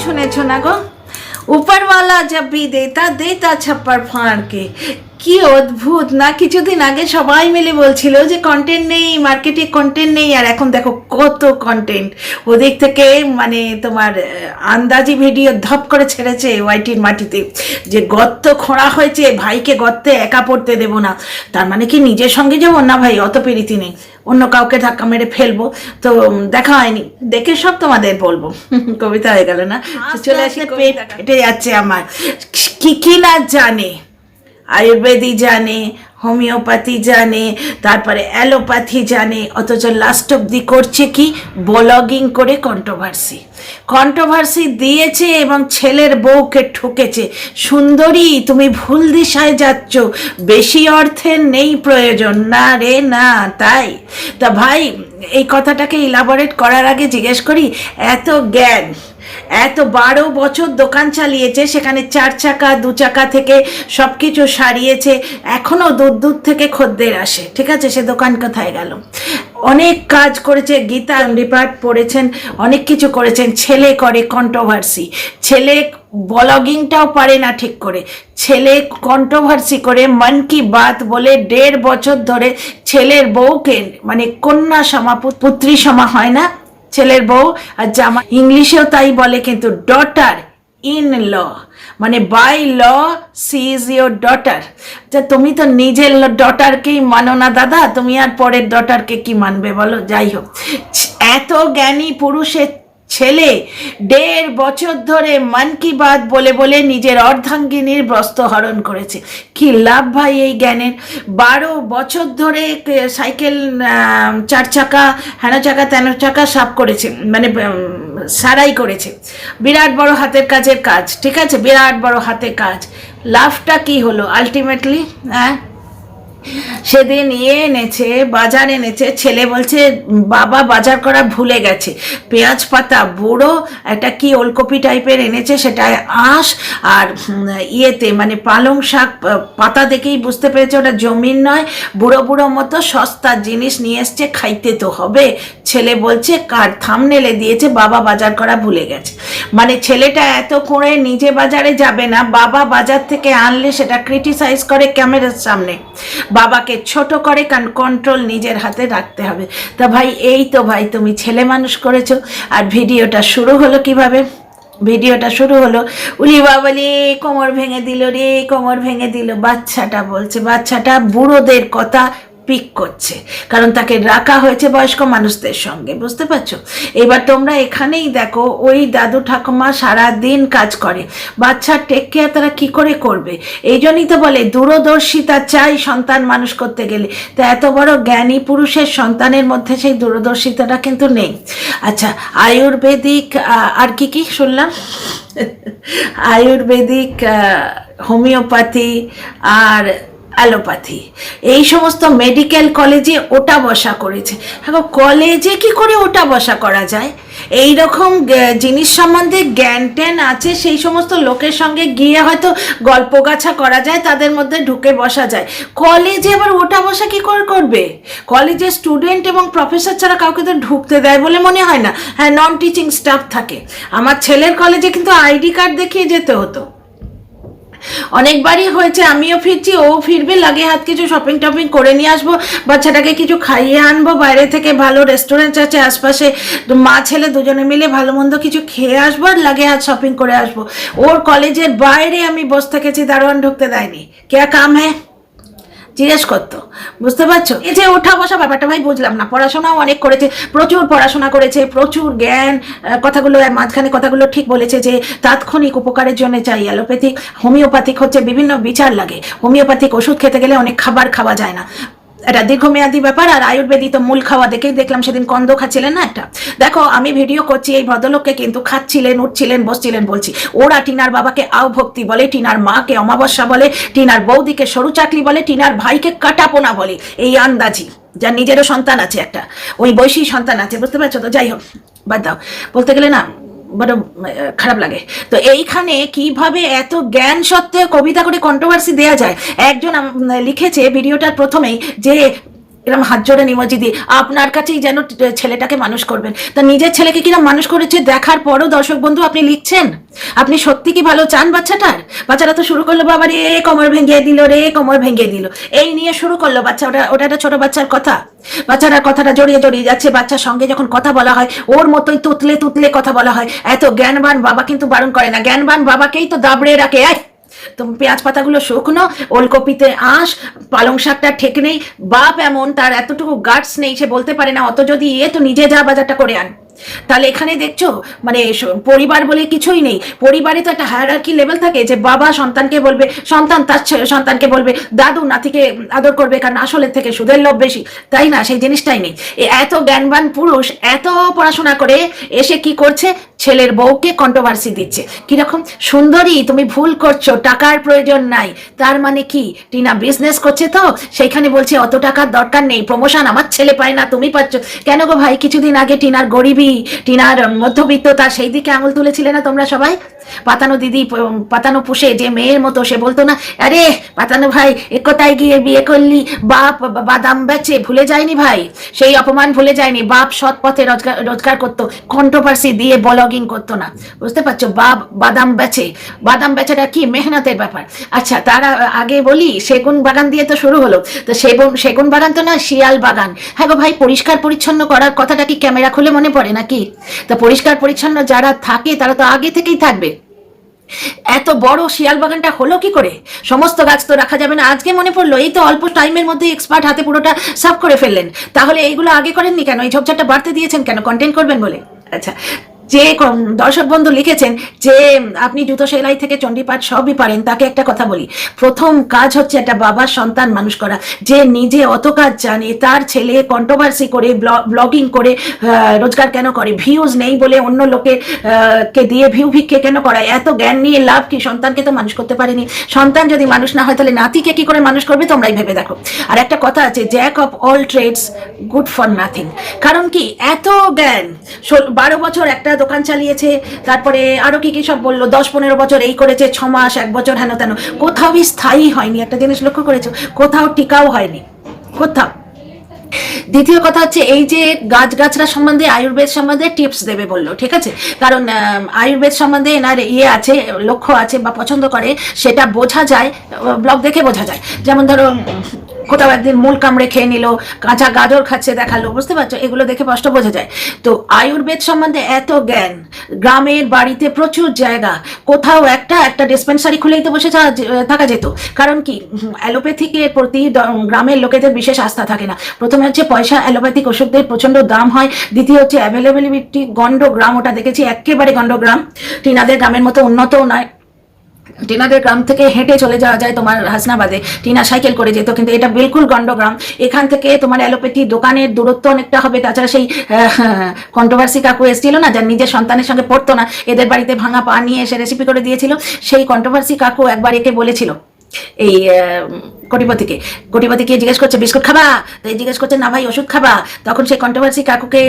শুনেছো না গো? উপরওয়ালা जब भी देता देता छप्पर फाड़ के। কি অদ্ভুত না? কিছুদিন আগে সবাই মিলে বলছিল যে কন্টেন্ট নেই, মার্কেটে কন্টেন্ট নেই, আর এখন দেখো কত কন্টেন্ট। ওদিক থেকে মানে তোমার আন্দাজি ভিডিও ধপ করে ছেড়েছে ওয়াইটির মাটিতে, যে গর্ত খোঁড়া হয়েছে, ভাইকে গর্তে একা পড়তে দেবো না। তার মানে কি নিজের সঙ্গে যাবো না? ভাই অত পেরিতি নেই, অন্য কাউকে ধাক্কা মেরে ফেলবো। তো দেখা হয়নি, দেখে সব তোমাদের বলবো। কবিতা হয়ে গেল না? চলে আসলে পেট ফেটে যাচ্ছে আমার। কি না জানে, আয়ুর্বেদিক জানে, হোমিওপ্যাথি জানে, তারপরে অ্যালোপ্যাথি জানে, অথচ লাস্ট অব্দি করছে কি? ব্লগিং করে কন্ট্রোভার্সি দিয়েছে এবং ছেলের বউকে ঠকেছে। সুন্দরী, তুমি ভুল দিশায় যাচ্ছ, বেশি অর্থের নেই প্রয়োজন। না রে না। তাই তা ভাই, এই কথাটাকে ইলাবোরেট করার আগে জিজ্ঞেস করি, এত জ্ঞান, এত 12 বছর দোকান চালিয়েছে, সেখানে 4 চাকা 2 চাকা থেকে সব কিছু সারিয়েছে, এখনও দূর থেকে খদ্দের আসে, ঠিক আছে? সে দোকান কোথায় গেল? অনেক কাজ করেছে, গীতা রিপার্ট পড়েছেন, অনেক কিছু করেছেন। ছেলে করে কন্ট্রোভার্সি, ছেলে ব্লগিংটাও পারে না ঠিক করে, ছেলে কন্ট্রোভার্সি করে মন কি বাত বলে 1.5 বছর ধরে ছেলের বউকে, মানে কন্যা সমা পুত্রী সমা হয় না ছেলের বউ, আর জামা ইংলিশেও তাই বলে, কিন্তু ডটার ইন ল, মানে by law she is your daughter. যা তুমি তো নিজের ডটারকেই মানো না দাদা, তুমি আর পরের ডটারকে কি মানবে বলো? যাই হোক, এত জ্ঞানী পুরুষের ছেলে 1.5 বছর ধরে মন কি বাত বলে বলে নিজের অর্ধাঙ্গিনীর বস্ত্র হরণ করেছে। কি লাভ ভাই এই জ্ঞানের? 12 বছর ধরে সাইকেল 4 চাকা, হেনো চাকা, তেনো চাকা সাফ করেছে, মানে সারাই করেছে। বিরাট বড় হাতের কাজের কাজ, ঠিক আছে? বিরাট বড় হাতের কাজ। লাভটা কি হলো আলটিমেটলি? হ্যাঁ, সেদিন এনেছে, বাজার এনেছে, ছেলে বলছে বাবা বাজার করা ভুলে গেছে, পেঁয়াজ পাতা বুড়ো, একটা কি ওলকপি টাইপের এনেছে, সেটায় আঁশ আর ইয়েতে মানে পালং শাক পাতা দেখেই বুঝতে পেরেছে ওটা জমির নয়, বুড়ো বুড়ো মতো সস্তা জিনিস নিয়ে এসছে, খাইতে তো হবে। ছেলে বলছে কার থাম্বনেলে দিয়েছে বাবা বাজার করা ভুলে গেছে। মানে ছেলেটা এত করে নিজে বাজারে যাবে না, বাবা বাজার থেকে আনলে সেটা ক্রিটিসাইজ করে ক্যামেরার সামনে, বাবাকে ছোট করে, কারণ কন্ট্রোল নিজের হাতে রাখতে হবে। তা ভাই, এই তো ভাই তুমি ছেলে মানুষ করেছো। আর ভিডিওটা শুরু হলো কিভাবে? ভিডিওটা শুরু হলো, উলি বাবালি কোমর ভেঙে দিল রে, কোমর ভেঙে দিল। বাচ্চাটা বলছে, বাচ্চাটা বুড়োদের কথা পিক করছে, কারণ তাকে রাখা হয়েছে বয়স্ক মানুষদের সঙ্গে, বুঝতে পারছো? এবার তোমরা এখানেই দেখো, ওই দাদু ঠাকুমা সারাদিন কাজ করে, বাচ্চার টেক কেয়ার তারা কি করে করবে? এই জন্যই তো বলে দূরদর্শিতা চাই সন্তান মানুষ করতে গেলে। তা এত বড় জ্ঞানী পুরুষের সন্তানের মধ্যে সেই দূরদর্শিতাটা কিন্তু নেই। আচ্ছা, আয়ুর্বেদিক আর কি শুনলাম? আয়ুর্বেদিক, হোমিওপ্যাথি আর অ্যালোপ্যাথি, এই সমস্ত মেডিকেল কলেজে ওটা বসা করেছে। এখন কলেজে কি করে ওটা বসা করা যায়? এই রকম জিনিস সম্বন্ধে জ্ঞান ট্যান আছে সেই সমস্ত লোকের সঙ্গে গিয়ে হয়তো গল্পগাছা করা যায়, তাদের মধ্যে ঢুকে বসা যায়। কলেজে আবার ওটা বসা কি করে করবে? কলেজে স্টুডেন্ট এবং প্রফেসর ছাড়া কাউকে তো ঢুকতে দেয় বলে মনে হয় না। হ্যাঁ, নন টিচিং স্টাফ থাকে। আমার ছেলের কলেজে কিন্তু আইডি কার্ড দেখিয়ে যেতে হতো। অনেকবারই হয়েছে, আমিও ফিরছি, ও ফিরবে, লাগে হাত কিছু শপিং টপিং করে নিয়ে আসবো, বাচ্চাটাকে কিছু খাইয়ে আনবো বাইরে থেকে, ভালো রেস্টুরেন্ট আছে আশপাশে, মা ছেলে দুজনে মিলে ভালো মন্দ কিছু খেয়ে আসবো, আর লাগে হাত শপিং করে আসবো। ওর কলেজের বাইরে আমি বসে থেকেছি, দারোয়ান ঢুকতে দেয়নি। কে কাম হ্যাঁ জিজ্ঞেস করতো, বুঝতে পারছো? এই যে ওঠা বসা ব্যাপারটা ভাই বুঝলাম না। পড়াশোনাও অনেক করেছে, প্রচুর পড়াশোনা করেছে, প্রচুর জ্ঞান, কথাগুলো মাঝখানে কথাগুলো ঠিক বলেছে যে তাৎক্ষণিক উপকারের জন্য চাই অ্যালোপ্যাথিক, হোমিওপ্যাথিক হচ্ছে বিভিন্ন বিচার লাগে, হোমিওপ্যাথিক ওষুধ খেতে গেলে অনেক খাবার খাওয়া যায় না, এটা দীর্ঘমেয়াদী ব্যাপার। আর আয়ুর্বেদিক তো মূল খাওয়া দেখেই দেখলাম সেদিন কন্দ খাচ্ছিলেন না একটা। দেখো, আমি ভিডিও করছি, এই ভদ্রলোককে কিন্তু খাচ্ছিলেন, উঠছিলেন, বসছিলেন বলছি। ওরা টিনার বাবাকে আও ভক্তি বলে, টিনার মাকে অমাবস্যা বলে, টিনার বৌদিকে সরু চাকলি বলে, টিনার ভাইকে কাটাপোনা বলে। এই আন্দাজি, যার নিজেরও সন্তান আছে একটা, ওই বয়সী সন্তান আছে, বুঝতে পারছো তো? যাই হোক, বাদ দাও, বলতে গেলে না বড় খারাপ লাগে। তো এইখানে কিভাবে এত জ্ঞান সত্ত্বেও কবিতা করে কন্ট্রোভার্সি দেয়া যায়? একজন লিখেছে ভিডিওটার প্রথমেই যে এরকম হাত জোড়ে ইমোজি দিয়ে আপনার কাছেই যেন ছেলেটাকে মানুষ করবেন। তা নিজের ছেলেকে কিরম মানুষ করেছে দেখার পরও দর্শক বন্ধু আপনি লিখছেন? আপনি সত্যি কি ভালো চান বাচ্চাটা তো শুরু করলো বাবা রে কোমর ভেঙে দিল রে, কোমর ভেঙে দিল, এই নিয়ে শুরু করলো বাচ্চা। ওটা একটা ছোট বাচ্চার কথা, বাচ্চারা কথাটা জড়িয়ে জড়িয়ে যাচ্ছে। বাচ্চার সঙ্গে যখন কথা বলা হয় ওর মতোই তুতলে তুতলে কথা বলা হয়। এত জ্ঞানবান বাবা কিন্তু বারণ করে না, জ্ঞানবান বাবাকেই তো দাবড়ে রাখে। তুমি পেঁয়াজ পাতাগুলো শুকনো, ওলকপিতে আঁশ, পালং শাকটা ঠিক নেই। বাপ এমন, তার এতটুকু গাটস নেই, সে বলতে পারে না অত যদি তো নিজে যা বাজারটা করে আন। তাহলে এখানে দেখছো মানে পরিবার বলে কিছুই নেই। পরিবারে তো একটা হায়ারার্কি লেভেল থাকে যে বাবা সন্তানকে বলবে, সন্তান তার সন্তানকে বলবে, দাদু নাতিকে আদর করবে, কারণ আসলের থেকে সুদের লোভ বেশি, তাই না? সেই জিনিসটাই নেই। এত জ্ঞানবান পুরুষ এত পড়াশোনা করে এসে কি করছে, ছেলের বউকে কন্ট্রোভার্সি দিচ্ছে। কিরকম, সুন্দরী তুমি ভুল করছো, টাকার প্রয়োজন নাই। তার মানে কি, টিনা বিজনেস করছে তো সেইখানে বলছে অত টাকার দরকার নেই, প্রমোশন আমার ছেলে পায় না তুমি পাচ্ছ। কেন গো ভাই, কিছুদিন আগে টিনার গরিবী, টিনার মধ্যবিত্ততা, সেই দিকে আঙুল তুলেছিলে না তোমরা সবাই? পাতানো দিদি, পাতানো পুষে যে মেয়ের মতো, সে বলতো না আরে পাতানো ভাই কোথায় গিয়ে বিয়ে করলি, বাপ বাদাম বেচে, ভুলে যায়নি ভাই? সেই অপমান ভুলে যায়নি? বাপ সৎ পথে রোজগার করতো, কন্ট্রোভার্সি দিয়ে ব্লগিং করতো না, বুঝতে পারছো? বাপ বাদাম বেচে, বাদাম বেচাটা কি মেহনতের ব্যাপার। আচ্ছা, তার আগে বলি সেগুন বাগান দিয়ে তো শুরু হলো। তো সেগুন বাগান তো না, শিয়াল বাগান। হ্যাঁ গো ভাই, পরিষ্কার পরিচ্ছন্ন করার কথাটা কি ক্যামেরা খুলে মনে পড়ে নাকি? তা পরিষ্কার পরিচ্ছন্ন যারা থাকে তারা তো আগে থেকেই থাকবে। এত বড় শিয়াল বাগানটা হলো কি করে? সমস্ত গাছ তো রাখা যাবে না, আজকে মনে পড়লো? এই তো অল্প টাইমের মধ্যে এক্সপার্ট হাতে পুরোটা সাফ করে ফেললেন। তাহলে এইগুলো আগে করেননি কেন? এই ঝোপঝাড়টা বাড়তে দিয়েছেন কেন? কন্টেন্ট করবেন বলে? আচ্ছা, যে দর্শক বন্ধু লিখেছেন যে আপনি জুতো সেলাই থেকে চণ্ডীপাঠ সবই পারেন, তাকে একটা কথা বলি, প্রথম কাজ হচ্ছে একটা বাবার সন্তান মানুষ করা। যে নিজে অত কাজ জানে, তার ছেলে কন্ট্রোভার্সি করে ব্লগিং করে রোজগার কেন করে? ভিউজ নেই বলে অন্য লোকে কে দিয়ে ভিউ ভিক্ষে কেন করায়? এত জ্ঞান নিয়ে লাভ কি? সন্তানকে তো মানুষ করতে পারেনি। সন্তান যদি মানুষ না হয় তাহলে নাতিকে কি করে মানুষ করবে? তোমরাই ভেবে দেখো। আর একটা কথা আছে, jack of all trades good for nothing. কারণ কি, এত জ্ঞান, 12 বছর একটা দোকান চালিয়েছে, তারপরে আরো কি কি সব বললো, 10-15 বছর এই করেছে, 6 মাস 1 বছর হেন তেন, কোথাও স্থায়ী হয়নি। একটা জিনিস লক্ষ্য করেছো? কোথাও টিকাও হয়নি, কোথাও। দ্বিতীয় কথা হচ্ছে, এই যে গাছগাছরা সম্বন্ধে, আয়ুর্বেদ সম্বন্ধে টিপস দেবে বললো, ঠিক আছে, কারণ আয়ুর্বেদ সম্বন্ধে এনার আছে, লক্ষ্য আছে বা পছন্দ করে, সেটা বোঝা যায়, ব্লগ দেখে বোঝা যায়। যেমন ধরো কোথাও একদিন মূল কামড়ে খেয়ে নিল, কাঁচা গাজর খাচ্ছে দেখালো, বুঝতে পারছো? এগুলো দেখে স্পষ্ট বোঝা যায়। তো আয়ুর্বেদ সম্বন্ধে এত জ্ঞান, গ্রামের বাড়িতে প্রচুর জায়গা, কোথাও একটা ডিসপেন্সারি খুলেই তো বসে থাকা যেত। কারণ কি, অ্যালোপ্যাথিকের প্রতি গ্রামের লোকেদের বিশেষ আস্থা থাকে না। প্রথমে হচ্ছে পয়সা, অ্যালোপ্যাথিক ওষুধের প্রচন্ড দাম হয়। দ্বিতীয় হচ্ছে অ্যাভেলেবিলিটি, গন্ডগ্রাম, ওটা দেখেছি একেবারে গন্ডগ্রাম, টিনাদের গ্রামের মতো উন্নতও নয়। টিনাদের গ্রাম থেকে হেঁটে চলে যাওয়া যায় তোমার হাসনাবাদে, টিনা সাইকেল করে যেত, কিন্তু এটা বিলকুল গন্ডগ্রাম। এখান থেকে তোমার অ্যালোপ্যাথি দোকানের দূরত্ব অনেকটা হবে। তাছাড়া সেই কন্ট্রোভার্সি কাকু এসেছিল না, যার নিজের সন্তানের সঙ্গে পড়তো না, এদের বাড়িতে ভাঙা পা নিয়ে এসে রেসিপি করে দিয়েছিল, সেই কন্ট্রোভার্সি কাকু একবার একে বলেছিল, এই কোটিপতিকে জিজ্ঞেস করছে বিস্কুট খাবা, তাই জিজ্ঞেস করছে না ভাই ওষুধ খাবা। তখন সেই কন্ট্রোভার্সি কাকুকে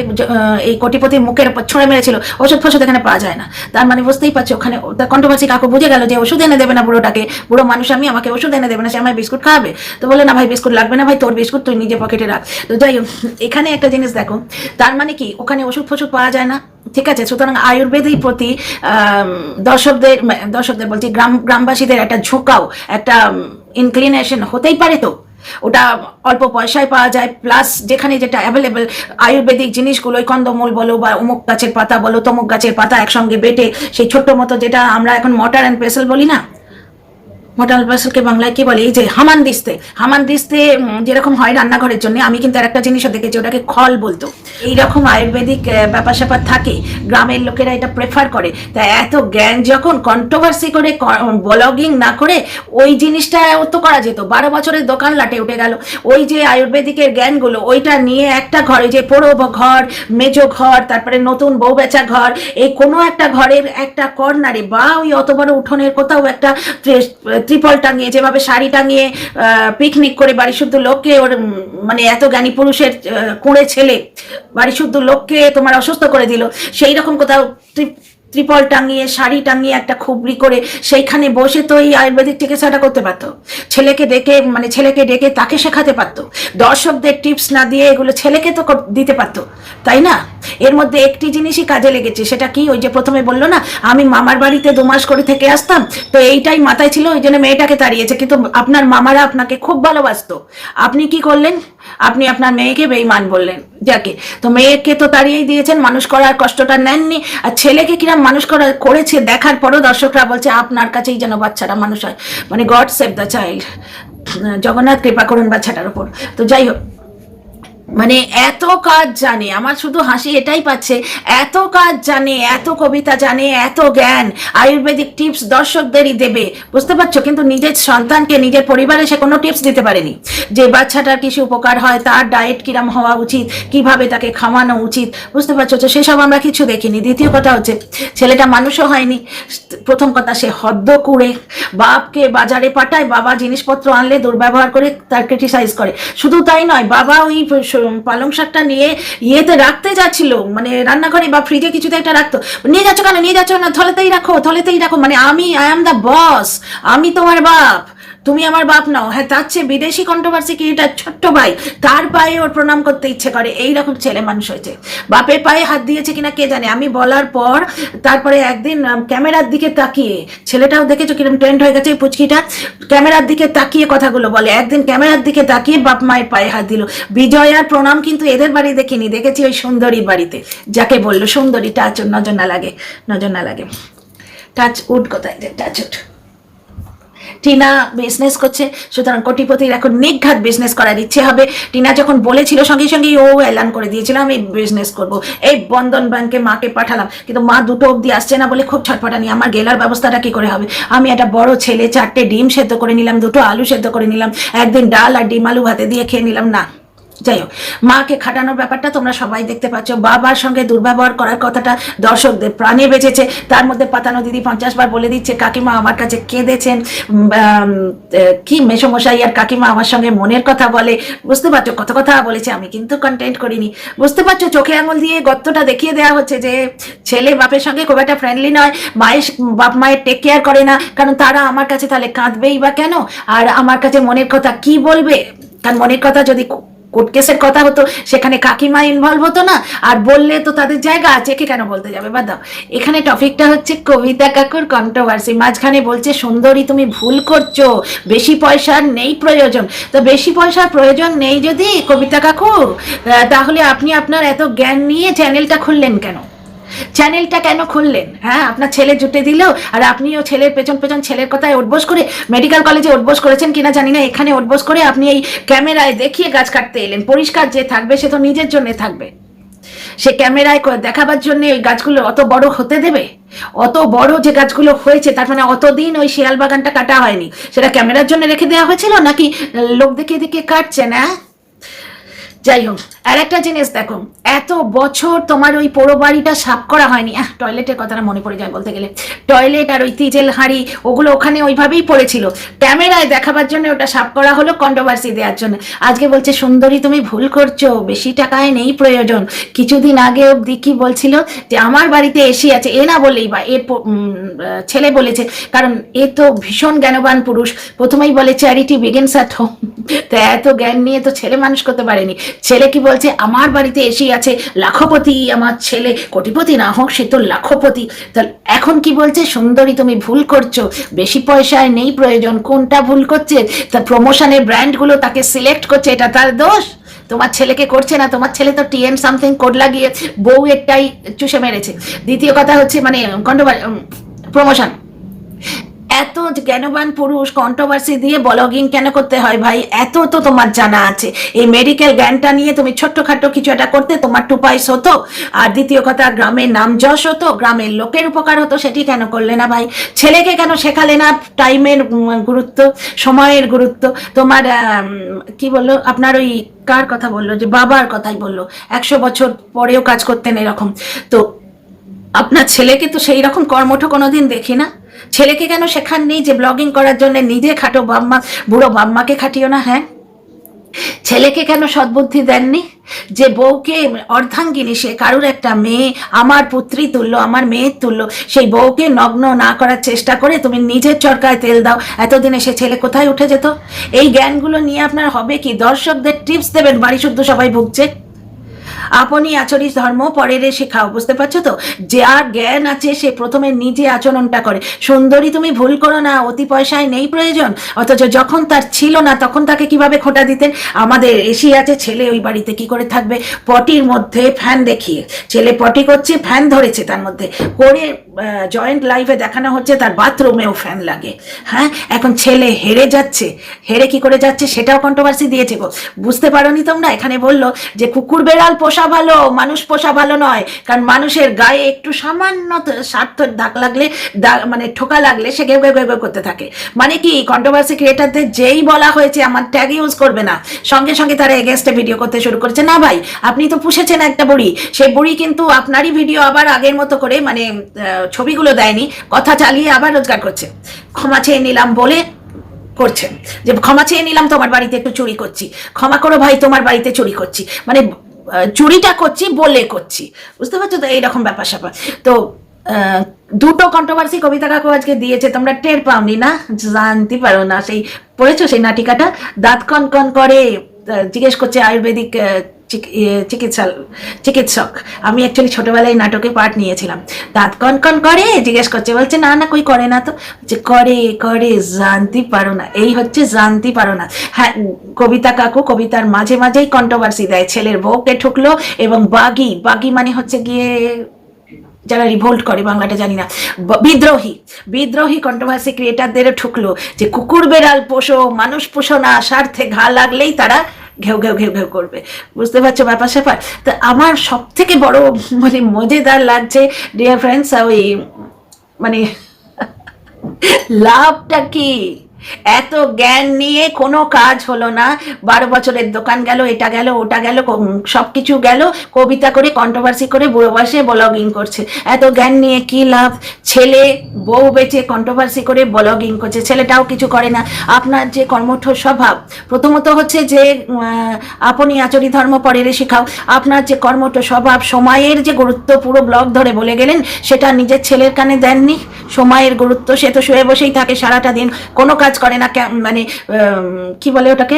এই কোটিপতির মুখের উপর ছুঁড়ে মেরেছিল, ওষুধ ফষুধ এখানে পাওয়া যায় না। তার মানে বুঝতেই পারছো, ওখানে কন্ট্রোভার্সি কাকু বুঝে গেল যে ওষুধ এনে দেবে না বুড়োটাকে, বুড়ো মানুষ আমি, আমাকে ওষুধ এনে দেবে না, সে আমায় বিস্কুট খাওয়াবে। তো বলে না ভাই বিস্কুট লাগবে না ভাই, তোর বিস্কুট তুই নিজে পকেটে রাখ। তো যাই হোক, এখানে একটা জিনিস দেখো, তার মানে কি, ওখানে ওষুধ ফষুধ পাওয়া যায় না, ঠিক আছে। সুতরাং আয়ুর্বেদের প্রতি দর্শকদের বলছি, গ্রামবাসীদের একটা ঝোঁকাও, একটা ইনক্লিনেশন হতেই পারে। তো ওটা অল্প পয়সায় পাওয়া যায়, প্লাস যেখানে যেটা অ্যাভেলেবেল আয়ুর্বেদিক জিনিসগুলো, ওই কন্দমূল বলো বা অমুক গাছের পাতা বলো, তমুক গাছের পাতা একসঙ্গে বেটে, সেই ছোট্ট মতো যেটা আমরা এখন মটার অ্যান্ড পেসেল বলি না, মটাল পেসেলকে বাংলায় কি বলে, এই যে হামানদিস্তে যেরকম হয় রান্নাঘরের জন্য, আমি কিন্তু আর একটা জিনিসও দেখেছি, ওটাকে খল বলতো। এইরকম আয়ুর্বেদিক ব্যাপার স্যাপার থাকে, গ্রামের লোকেরা এটা প্রেফার করে। তাই এত জ্ঞান যখন, কন্ট্রোভার্সি করে ব্লগিং না করে ওই জিনিসটা তো করা যেত। 12 বছরের দোকান লাটে উঠে গেল। ওই যে আয়ুর্বেদিকের জ্ঞানগুলো, ওইটা নিয়ে একটা ঘরে, যে পোড়ো ঘর, মেজো ঘর, তারপরে নতুন বউ বেচা ঘর, এই কোনো একটা ঘরের একটা কর্নারে বা ওই অত বড় উঠোনের কোথাও একটা ত্রিপল টাঙিয়ে, যেভাবে শাড়ি টাঙিয়ে পিকনিক করে বাড়ি শুদ্ধ লোককে, ওর মানে এত জ্ঞানী পুরুষের কুঁড়ে ছেলে বাড়ি শুদ্ধ লোককে তোমার অসুস্থ করে দিল, সেই রকম কোথাও ত্রিপল টাঙিয়ে শাড়ি টাঙিয়ে একটা খুবরি করে সেইখানে বসে তো এই আয়ুর্বেদিক চিকিৎসাটা করতে পারতো। ছেলেকে ডেকে তাকে শেখাতে পারতো। দর্শকদের টিপস না দিয়ে এগুলো ছেলেকে তো দিতে পারতো, তাই না? এর মধ্যে একটি জিনিসই কাজে লেগেছে, সেটা কি? ওই যে প্রথমে বললো না, আমি মামার বাড়িতে 2 মাস করে থেকে আসতাম, তো এইটাই মাথায় ছিল, ওই জন্য মেয়েটাকে তাড়িয়েছে। কিন্তু আপনার মামারা আপনাকে খুব ভালোবাসতো, আপনি কি করলেন? আপনি আপনার মেয়েকে বেঈমান বললেন যাকে। তো মেয়েকে তো তাড়িয়েই দিয়েছেন, মানুষ করার কষ্টটা নেননি। আর ছেলেকে কিরম মানুষ করেছে দেখার পরও দর্শকরা বলছে আপনার কাছেই যেন বাচ্চাটা মানুষ হয়। মানে god save the child, Jagannath কৃপা করুন বাচ্চাটার উপর। তো যাই হোক, মানে এত কাজ জানে, আমার শুধু হাসি এটাই পাচ্ছে, এত কাজ জানে, এত কবিতা জানে, এত জ্ঞান, আয়ুর্বেদিক টিপস দর্শকদেরই দেবে, বুঝতে পারছো? কিন্তু নিজের সন্তানকে, নিজের পরিবারে সে কোনো টিপস দিতে পারেনি যে বাচ্চাটার কিছু উপকার হয়, তার ডায়েট কিরম হওয়া উচিত, কিভাবে তাকে খাওয়ানো উচিত, বুঝতে পারছো? তো সেসব আমরা কিছু দেখিনি। দ্বিতীয় কথা হচ্ছে, ছেলেটা মানুষও হয়নি। প্রথম কথা, সে হদ্দ কুড়ে, বাপকে বাজারে পাঠায়, বাবা জিনিসপত্র আনলে দুর্ব্যবহার করে তার ক্রিটিসাইজ করে। শুধু তাই নয়, বাবা ওই পালং শাকটা নিয়ে ইয়েতে রাখতে যাচ্ছিল, মানে রান্নাঘরে বা ফ্রিজে কিছুতে একটা রাখতো, নিয়ে যাচ্ছ কেন, নিয়ে যাচ্ছ না, থলেতেই রাখো। মানে আই এম দ্য বস, আমি তোমার বাপ, তুমি আমার বাপ নাও। হ্যাঁ, তার চেয়ে বিদেশি কন্ট্রোভার্সি কি, এটা ছোট্ট ভাই, তার পায়ে ওর প্রণাম করতে ইচ্ছে করে, এইরকম ছেলে মানুষ হয়েছে। বাপের পায়ে হাত দিয়েছে কিনা কে জানে। আমি বলার পর তারপরে একদিন ক্যামেরার দিকে তাকিয়ে, ছেলেটাও দেখেছো কিরকম ট্রেন্ড হয়ে গেছে পুচকিটা, ক্যামেরার দিকে তাকিয়ে কথাগুলো বলে। একদিন ক্যামেরার দিকে তাকিয়ে বাপ মায়ের পায়ে হাত দিল। বিজয়ার প্রণাম কিন্তু এদের বাড়ি দেখিনি, দেখেছি ওই সুন্দরীর বাড়িতে, যাকে বললো সুন্দরী। টাচ নজর না লাগে, টাচ উড কোথায়, টাচ উড। টিনা বিজনেস করছে, সুতরাং কোটিপতির এখন নিঘাত বিজনেস করার ইচ্ছে হবে। টিনা যখন বলেছিল সঙ্গে সঙ্গেই ও এলান করে দিয়েছিল আমি বিজনেস করব। এই বন্ধন ব্যাংকে মাকে পাঠালাম, কিন্তু মা 2টো অবধি আসছে না বলে খুব ছটফটানি। আমার গেলার ব্যবস্থাটা কি করে হবে? আমি একটা বড় ছেলে, 4টে ডিম সেদ্ধ করে নিলাম, 2টো আলু সেদ্ধ করে নিলাম, একদিন ডাল আর ডিম আলু ভাতে দিয়ে খেয়ে নিলাম না। যাই হোক, মাকে খাটানোর ব্যাপারটা তোমরা সবাই দেখতে পাচ্ছ। বাবার সঙ্গে দুর্ব্যবহার করার কথাটা দর্শকদের প্রাণে বেঁচেছে। তার মধ্যে পাতানো দিদি 50 বার বলে দিচ্ছে কাকিমা আমার কাছে কেঁদেছেন, কি মেসমশাই আর কাকিমা আমার সঙ্গে মনের কথা বলে, বুঝতে পারছো? কত কথা বলেছে, আমি কিন্তু কন্টেন্ট করিনি, বুঝতে পারছো? চোখে আঙুল দিয়ে গর্তটা দেখিয়ে দেওয়া হচ্ছে যে ছেলে বাপের সঙ্গে খুব একটা ফ্রেন্ডলি নয়, বাপ মায়ের টেক কেয়ার করে না, কারণ তারা আমার কাছে তাহলে কাঁদবেই বা কেন, আর আমার কাছে মনের কথা কি বলবে? কারণ মনের কথা যদি কোর্ট কেসের কথা হতো, সেখানে কাকিমা ইনভলভ হতো না, আর বললে তো তাদের জায়গা আছে, কে কেন বলতে যাবে? বাদ দাও। এখানে টপিকটা হচ্ছে কবিতা কাকুর কন্ট্রোভার্সি। মাঝখানে বলছে সুন্দরী তুমি ভুল করছো, বেশি পয়সার নেই প্রয়োজন। তো বেশি পয়সার প্রয়োজন নেই যদি কবিতা কাকু, তাহলে আপনি আপনার এত জ্ঞান নিয়ে চ্যানেলটা খুললেন কেন? হ্যাঁ, আপনার ছেলে জুটে দিল, আর আপনিও ছেলের পেছন ছেলের কথায় ওঠবোস করে, মেডিকেল কলেজে ওঠবোস করেছেন কিনা জানি না, এখানে ওঠবোস করে আপনি এই ক্যামেরায় দেখিয়ে গাছ কাটতে এলেন। পরিষ্কার যে থাকবে সে তো নিজের জন্য থাকবে, সে ক্যামেরায় দেখাবার জন্য ওই গাছগুলো অত বড় হতে দেবে? অত বড় যে গাছগুলো হয়েছে, তার মানে অতদিন ওই শিয়াল বাগানটা কাটা হয়নি, সেটা ক্যামেরার জন্য রেখে দেওয়া হয়েছিল নাকি লোক দেখিয়ে দেখিয়ে কাটছে না? যাই হোক, আর একটা জিনিস দেখো, এত বছর তোমার ওই পোড়ো বাড়িটা সাফ করা হয়নি। টয়লেটের কথাটা মনে পড়ে যায় বলতে গেলে, টয়লেট আর ওই তিজেল হাঁড়ি ওগুলো ওখানে ওইভাবেই পড়েছিল, ক্যামেরায় দেখাবার জন্য ওটা সাফ করা হলো কন্ট্রোভার্সি দেওয়ার জন্য। আজকে বলছে সুন্দরী তুমি ভুল করছো, বেশি টাকায় নেই প্রয়োজন। কিছুদিন আগে অব্দি কি বলছিল যে আমার বাড়িতে এসি আছে, এ না বললেই বা এর ছেলে বলেছে, কারণ এ তো ভীষণ জ্ঞানবান পুরুষ, প্রথমেই বলে চ্যারিটি বিগিনস অ্যাট হোম। তো এত জ্ঞান নিয়ে তো ছেলে মানুষ করতে পারেনি। ছেলে কি বলছে, আমার বাড়িতে এসি আছে, লাখপতি আমার ছেলে, কোটিপতি না হোক সে তো লাখপতি। তাহলে এখন কি বলছে, সুন্দরী তুমি ভুল করছো, বেশি পয়সায় নেই প্রয়োজন। কোনটা ভুল করছে? তা প্রমোশনের ব্র্যান্ডগুলো তাকে সিলেক্ট করছে, এটা তার দোষ? তোমার ছেলেকে করছে না, তোমার ছেলে তো টিএন সামথিং কোড লাগিয়ে বউ একটাই চুষে মেরেছে। দ্বিতীয় কথা হচ্ছে মানে প্রমোশন। এত জ্ঞানবান পুরুষ কন্ট্রোভার্সি দিয়ে ব্লগিং কেন করতে হয় ভাই? এত তো তোমার জানা আছে, এই মেডিকেল জ্ঞানটা নিয়ে তুমি ছোট্টখাটো কিছু একটা করতে তোমার 2 পয়সা হতো। আর দ্বিতীয় কথা, গ্রামের নাম যশ হতো, গ্রামের লোকের উপকার হতো, সেটি কেন করলে না ভাই? ছেলেকে কেন শেখালে না টাইমের গুরুত্ব, সময়ের গুরুত্ব? তোমার কি বললো আপনার ওই কার কথা বললো, যে বাবার কথাই বললো, 100 বছর পরেও কাজ করতেন এরকম। তো আপনার ছেলেকে তো সেই রকম কর্মঠ কোনোদিন দেখি না। ছেলেকে কেন শেখাননি যে ব্লগিং করার জন্য নিজে খাটো, বাম্মা বুড়ো বাম্মাকে খাটিও না? হ্যাঁ, ছেলেকে কেন সদ্বুদ্ধি দেননি যে বউকে অর্ধাঙ্গিনী, সে কারুর একটা মেয়ে, আমার পুত্রী তুল্য, আমার মেয়ের তুল্য, সেই বউকে নগ্ন না করার চেষ্টা করে তুমি নিজের চরকায় তেল দাও, এতদিনে সে ছেলে কোথায় উঠে যেত? এই জ্ঞানগুলো নিয়ে আপনার হবে কি? দর্শকদের টিপস দেবেন, বাড়ি শুদ্ধ সবাই ভুগছে। আপনি আচরিস ধর্ম পরের শেখাও, বুঝতে পারছো তো? যার জ্ঞান আছে সে প্রথমে নিজে আচরণটা করে। সুন্দরী তুমি ভুল করো না, অতি পয়সায় নেই প্রয়োজন, অথচ যখন তার ছিল না তখন তাকে কিভাবে খোঁটা দিতেন। আমাদের এসি আছে, ছেলে ওই বাড়িতে কি করে থাকবে? পটির মধ্যে ফ্যান দেখিয়ে, ছেলে পটি করছে, ফ্যান ধরেছে তার মধ্যে করে, জয়েন্ট লাইফে দেখানো হচ্ছে তার বাথরুমেও ফ্যান লাগে। হ্যাঁ, এখন ছেলে হেরে যাচ্ছে, হেরে কি করে যাচ্ছে সেটাও কন্ট্রোভার্সি দিয়েছে গো। বুঝতে পারোনি তোমরা? এখানে বললো যে কুকুর বেড়াল পোষা ভালো, মানুষ পোষা ভালো নয়, কারণ মানুষের গায়ে একটু সামান্য স্বার্থের দাগ লাগলে, মানে ঠোকা লাগলে সে গেউ গেউ গেউ করতে থাকে। মানে কি, কন্ট্রোভার্সি ক্রিয়েটারদের যেই বলা হয়েছে আমার ট্যাগ ইউজ করবে না, সঙ্গে সঙ্গে তারা এগেনস্টে ভিডিও করতে শুরু করেছে। না ভাই, আপনি তো পুষেছেন একটা বুড়ি, সেই বুড়ি কিন্তু আপনারই ভিডিও আবার আগের মতো করে, মানে ছবিগুলো দেয়নি, কথা চালিয়ে আবার রোজগার করছে। ক্ষমা চেয়ে নিলাম বলে করছেন, যে ক্ষমা চেয়ে নিলাম, তোমার বাড়িতে একটু চুরি করছি, ক্ষমা করো ভাই তোমার বাড়িতে চুরি করছি, মানে চুরিটা করছি বলে করছি, বুঝতে পারছো তো? এইরকম ব্যাপার স্যাপার। তো দুটো কন্ট্রোভার্সি কবিতা কাকু আজকে দিয়েছে, তোমরা টের পাওনি না? জানতে পারো না? সেই পড়েছো সেই নাটিকাটা? দাঁত কন কন করে জিজ্ঞেস করছে আয়ুর্বেদিক চিকিৎসক। আমি অ্যাকচুয়ালি ছোটবেলায় নাটকে পার্ট নিয়েছিলাম। দাঁত কন কন করে জিজ্ঞেস করছে, বলছে না না কই করে না তো, যে করে করে, জানতে পারো না? এই হচ্ছে জানতে পারো না। হ্যাঁ, কবিতা কাকু কবিতার মাঝে মাঝেই কন্ট্রোভার্সি দেয়, ছেলের বউকে ঠুকলো, এবং বাগি, বাগি মানে হচ্ছে গিয়ে যারা রিভোল্ট করে, বাংলাটা জানি না, বিদ্রোহী, বিদ্রোহী কন্ট্রোভার্সি ক্রিয়েটারদেরও ঠুকলো যে কুকুর বেড়াল পোষো, মানুষ পোষো না, স্বার্থে ঘা লাগলেই তারা ঘেউ ঘেউ ঘেউ ঘেউ করবে। বুঝতে পারছো ব্যাপার স্যাপার? তো আমার সব থেকে বড় মানে মজাদার লাগছে ডিয়ার ফ্রেন্ডস, ওই মানে লাভটা কি? এত জ্ঞান নিয়ে কোনো কাজ হলো না। 12 বছরের দোকান গেল, এটা গেল ওটা গেল, সবকিছু গেল, কবিতা করে কন্ট্রোভার্সি করে বুড়ো বয়সে ব্লগিং করছে। এত জ্ঞান নিয়ে কি লাভ? ছেলে বউ বেচে কন্ট্রোভার্সি করে ব্লগিং করছে, ছেলেটাও কিছু করে না। আপনার যে কর্মঠ স্বভাব, প্রথমত হচ্ছে যে আপনি আচরি ধর্ম পরের শিখাও, আপনার যে কর্মঠ স্বভাব, সময়ের যে গুরুত্ব পুরো ব্লগ ধরে বলে গেলেন, সেটা নিজের ছেলের কানে দেননি। সময়ের গুরুত্ব, সে তো শুয়ে বসেই থাকে সারাটা দিন, কোনো কাজ করে না, মানে কি বলে ওটাকে,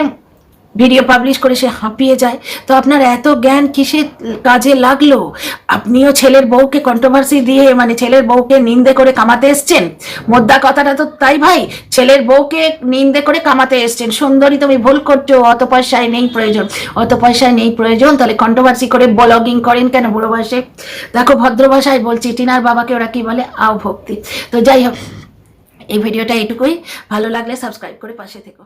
ভিডিও পাবলিশ করে সে হাঁপিয়ে যায়। তো আপনার এত জ্ঞান কিসের কাজে লাগলো? আপনিও ছেলের বউকে কন্ট্রোভার্সি দিয়ে, মানে ছেলের বউকে নিন্দে করে কামাতে এসছেন। মোদ্দা কথাটা তো তাই ভাই, ছেলের বউকে নিন্দে করে কামাতে এসছেন। সুন্দরী তুমি ভুল করছো, অত পয়সায় নেই প্রয়োজন, অত পয়সায় নেই প্রয়োজন, তাহলে কন্ট্রোভার্সি করে ব্লগিং করেন কেন বুড়ো বয়সে? দেখো ভদ্র ভাষায় বলছি, টিনার বাবাকে ওরা কি বলে, আও ভক্তি। তো যাই হোক, এই ভিডিওটা এইটুকুই, ভালো লাগলে সাবস্ক্রাইব করে পাশে থেকো।